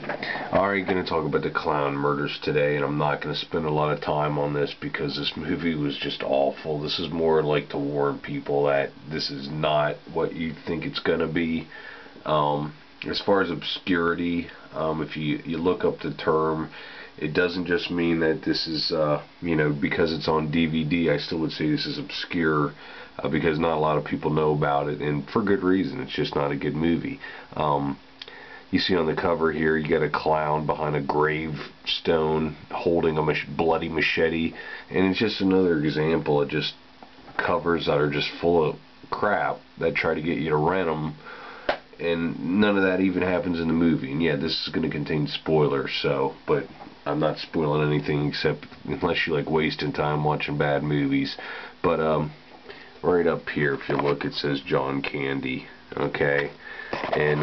Alright, going to talk about the clown murders today, and I'm not going to spend a lot of time on this because this movie was just awful. This is more like to warn people that this is not what you think it's going to be. As far as obscurity, if you look up the term, it doesn't just mean that this is, because it's on DVD. I still would say this is obscure because not a lot of people know about it, and for good reason. It's just not a good movie. You see on the cover here, you got a clown behind a gravestone holding a bloody machete, and it's just another example of just covers that are just full of crap that try to get you to rent them, and none of that even happens in the movie. And yeah, this is going to contain spoilers, but I'm not spoiling anything except unless you like wasting time watching bad movies. But right up here, if you look, it says John Candy. Okay. And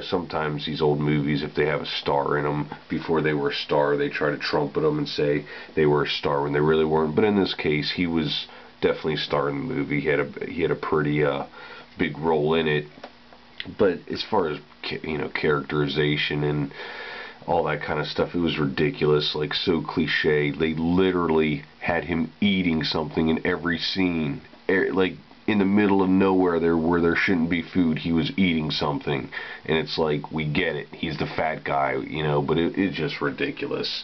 sometimes these old movies, if they have a star in them, before they were a star, they try to trumpet them and say they were a star when they really weren't. But in this case, he was definitely a star in the movie. He had a pretty big role in it. But as far as characterization and all that kind of stuff, it was ridiculous, like so cliche. They literally had him eating something in every scene, like in the middle of nowhere where there shouldn't be food, he was eating something. And it's like, we get it, he's the fat guy, but it's just ridiculous.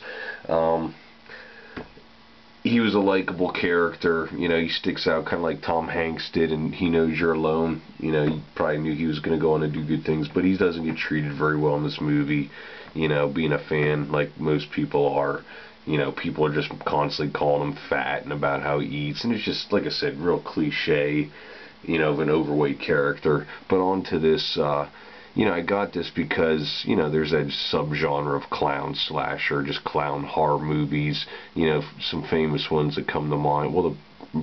He was a likable character, he sticks out kind of like Tom Hanks did in He Knows You're Alone. You probably knew he was going to go on and do good things, but he doesn't get treated very well in this movie. Being a fan like most people are, people are just constantly calling him fat and about how he eats, and it's just, like I said, real cliche, of an overweight character. But on to this, I got this because, there's that subgenre of clown slasher, just clown horror movies, some famous ones that come to mind. Well,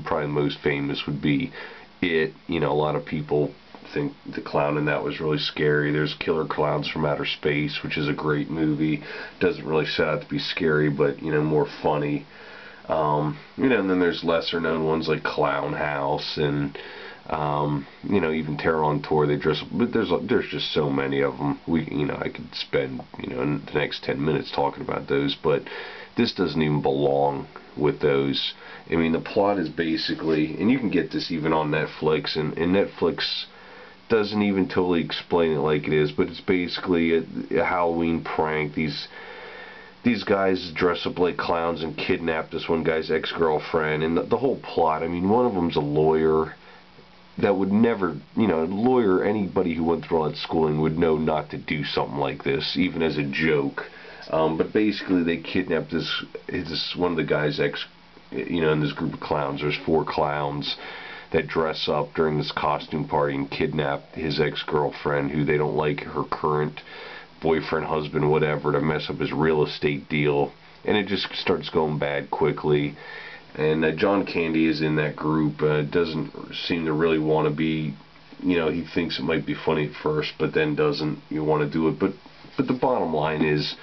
probably the most famous would be It. A lot of people think the clown in that was really scary. There's Killer Clowns from Outer Space, which is a great movie. Doesn't really set out to be scary, but more funny. And then there's lesser known ones like Clown House and even Terror on Tour. They dress up, but there's just so many of them. I could spend the next 10 minutes talking about those, but this doesn't even belong with those. I mean, the plot is basically, and you can get this even on Netflix, and Netflix doesn't even totally explain it like it is, but it's basically a Halloween prank. These guys dress up like clowns and kidnap this one guy's ex-girlfriend, and the whole plot, I mean, one of them's a lawyer that would never, anybody who went through all that schooling would know not to do something like this, even as a joke. But basically they kidnapped this one of the guy's in this group of clowns. There's 4 clowns that dress up during this costume party and kidnap his ex-girlfriend, who they don't like, her current boyfriend, husband, whatever, to mess up his real estate deal. And it just starts going bad quickly. And John Candy is in that group. Doesn't seem to really want to be, he thinks it might be funny at first, but then doesn't want to do it. But the bottom line is,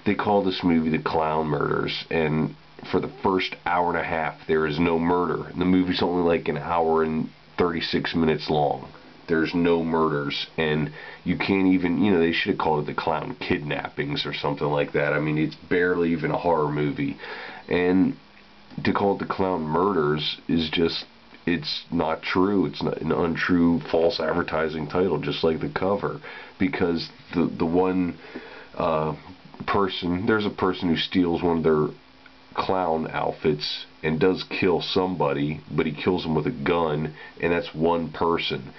they call this movie The Clown Murders, and for the first hour and a half, there is no murder. And the movie's only like an hour and 36 minutes long. There's no murders, and you can't even, they should have called it The Clown Kidnappings or something like that. I mean, it's barely even a horror movie. And to call it The Clown Murders is just, it's not true. It's not an untrue, false advertising title, just like the cover. Because the one person, there's a person who steals one of their clown outfits and does kill somebody, but he kills them with a gun, and that's one person.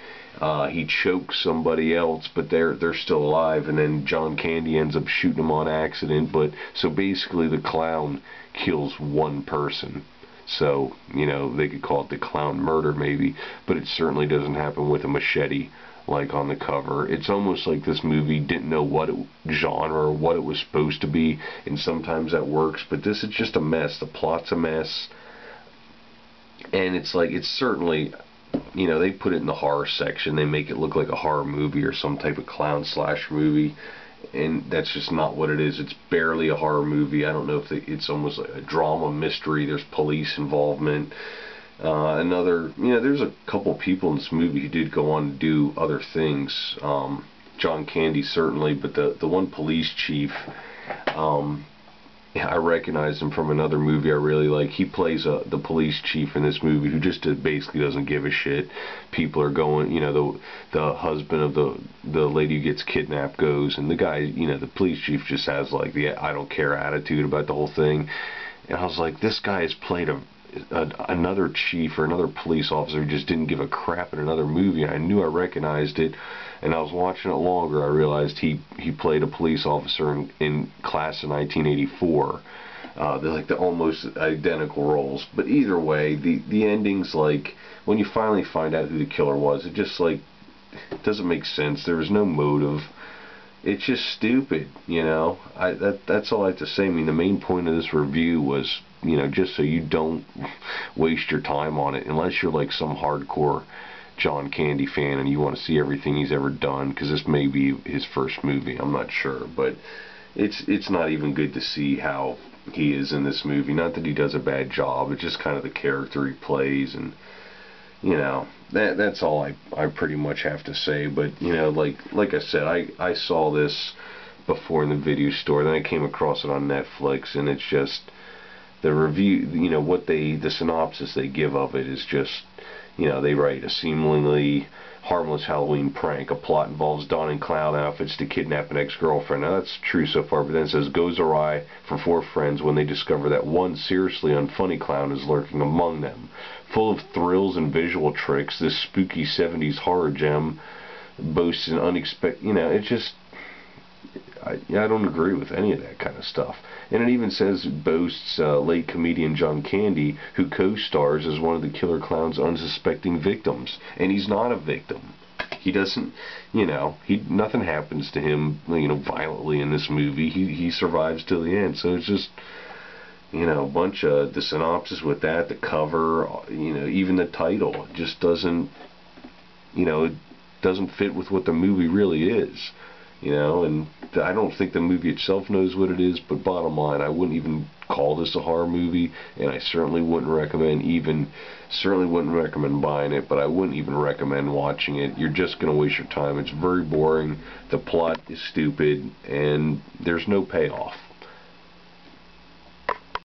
He chokes somebody else, but they're still alive, and then John Candy ends up shooting them on accident. But so basically the clown kills one person. So, they could call it The Clown Murder maybe, but it certainly doesn't happen with a machete like on the cover. It's almost like this movie didn't know what genre or what it was supposed to be, and sometimes that works, but this is just a mess. The plot's a mess, and it's like, it's certainly, they put it in the horror section. They make it look like a horror movie or some type of clown slash movie, and that's just not what it is. It's barely a horror movie. I don't know if it's almost like a drama mystery. There's police involvement. There's a couple people in this movie who did go on to do other things. John Candy certainly, but the one police chief, I recognize him from another movie I really like. He plays the police chief in this movie who just basically doesn't give a shit. People are going, the husband of the lady who gets kidnapped goes, and the guy, the police chief just has like the I don't care attitude about the whole thing. And I was like, this guy has played another chief or another police officer who just didn't give a crap in another movie. I knew I recognized it, and I was watching it longer. I realized he played a police officer in Class of 1984. They're like the almost identical roles. But either way, the ending's like, when you finally find out who the killer was, it just like, it doesn't make sense. There was no motive. It's just stupid, that's all I have to say. I mean, the main point of this review was, just so you don't waste your time on it, unless you're like some hardcore John Candy fan and you want to see everything he's ever done, because this may be his first movie, I'm not sure, but it's not even good to see how he is in this movie. Not that he does a bad job, it's just kind of the character he plays, and that's all I pretty much have to say. But like I said, I saw this before in the video store, then I came across it on Netflix, and it's just the review, the synopsis they give of it is just, they write a seemingly harmless Halloween prank. A plot involves donning clown outfits to kidnap an ex-girlfriend. Now that's true so far, but then it says goes awry for four friends when they discover that one seriously unfunny clown is lurking among them. Full of thrills and visual tricks, this spooky 70s horror gem boasts an unexpected, it's just, I don't agree with any of that kind of stuff. And it even says it boasts late comedian John Candy, who co-stars as one of the killer clown's unsuspecting victims. And he's not a victim. He doesn't, nothing happens to him, violently in this movie. He survives till the end. So it's just, a bunch of the synopsis with that, the cover, even the title, it just doesn't, it doesn't fit with what the movie really is. And I don't think the movie itself knows what it is, but bottom line, I wouldn't even call this a horror movie, and I certainly wouldn't recommend buying it, but I wouldn't even recommend watching it. You're just going to waste your time. It's very boring, the plot is stupid, and there's no payoff.